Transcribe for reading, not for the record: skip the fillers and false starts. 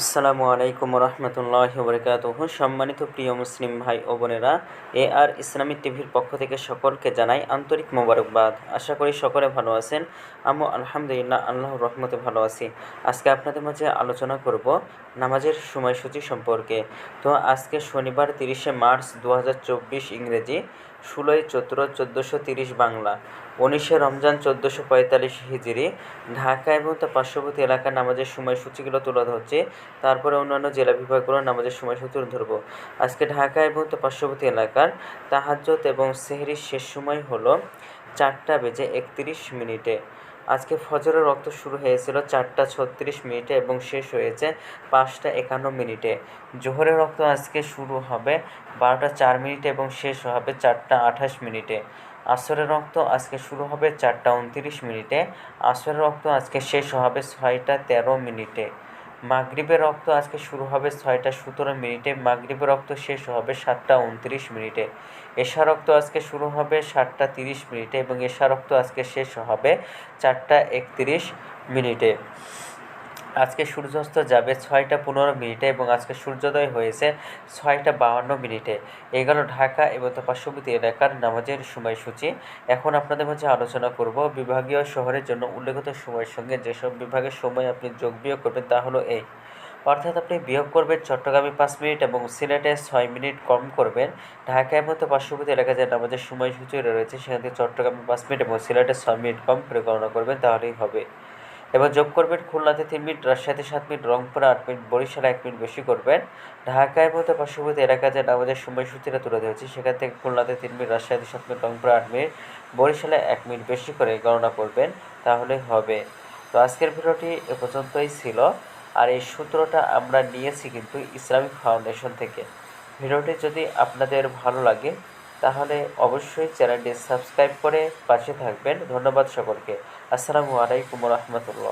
আসসালামু আলাইকুম রহমতুল্লাহি ওবরাকাতুহু। সম্মানিত প্রিয় মুসলিম ভাই ও বোনেরা, আর ইসলামিক টিভির পক্ষ থেকে সকলকে জানাই আন্তরিক মোবারকবাদ। আশা করি সকলে ভালো আছেন। আমি আলহামদুলিল্লাহ আল্লাহর রহমতে ভালো আছি। আজকে আপনাদের মাঝে আলোচনা করব নামাজের সময়সূচি সম্পর্কে। তো আজকে শনিবার 30শে মার্চ 2024 ইংরেজি, 16ই চৈত্র 1430 বাংলা, 19শে রমজান 1445 হিজরি। ঢাকা এবং তার পার্শ্ববর্তী এলাকার নামাজের সময়সূচিগুলো তুলে ধরছে। তারপরে অন্যান্য জেলা বিভাগগুলোর নামাজের সময়সূচি ধরবো। আজকে ঢাকা এবং তার পার্শ্ববর্তী এলাকার তাহাজ্জুদ এবং সেহরির শেষ সময় হলো 4:31 আজকে ফজরের রক্ত শুরু হয়েছিল 4:36 এবং শেষ হয়েছে 5:51। জোহরের রক্ত আজকে শুরু হবে 12:04 এবং শেষ হবে 4:28। আসরের রক্ত আজকে শুরু হবে 4:29। আসরের রক্ত আজকে শেষ হবে 6:13। মাগরিবের রক্ত আজকে শুরু হবে 6:17। মাগরিবের রক্ত শেষ হবে 7:29। এশা রক্ত আজকে শুরু হবে 7:30 এবং এশা রক্ত আজকে শেষ হবে 4:31। আজকে সূর্যাস্ত যাবে 6:15 এবং আজকে সূর্যোদয় হয়েছে 6:52। এগুলো ঢাকা এবং তার পার্শ্ববর্তী এলাকার নামাজের সময়সূচি। এখন আপনাদের মাঝে আলোচনা করব বিভাগীয় শহরের জন্য উল্লেখিত সময়ের সঙ্গে যেসব বিভাগের সময় আপনি যোগ বিয়োগ করবেন তা হলো এই। অর্থাৎ আপনি বিয়োগ করবেন চট্টগ্রামে 5 মিনিট এবং সিলেটে 6 মিনিট কম করবেন। ঢাকা এবং তার পার্শ্ববর্তী এলাকায় যে নামাজের সময়সূচি রয়েছে সেখান থেকে চট্টগ্রামে 5 মিনিট এবং সিলেটে 6 মিনিট কম করে গণনা করবেন, তাহলেই হবে। এবার যোগ করবেন খুলনাতে 3 মিনিট, রাজশাহীতে 7 মিনিট, রংপুরে 8 মিনিট, বরিশালে 1 মিনিট বেশি করবেন। ঢাকায় এবং তার পার্শ্ববর্তী এলাকায় যে নামাজের সময়সূচিটা তুলে ধরেছি সেখান থেকে খুলনাতে 3 মিনিট, রাজশাহীতে 7 মিনিট, রংপুরে 8 মিনিট, বরিশালে 1 মিনিট বেশি করে গণনা করবেন, তাহলে হবে। তো আজকের ভিডিওটি এ পর্যন্তই ছিল। আর এই সূত্রটা আমরা নিয়েছি কিন্তু ইসলামিক ফাউন্ডেশন থেকে। ভিডিওটি যদি আপনাদের ভালো লাগে তাহলে অবশ্যই চ্যানেলটি সাবস্ক্রাইব করে পাশে থাকবেন। ধন্যবাদ সকলকে। আসসালামু আলাইকুম রহমতুল্লাহ।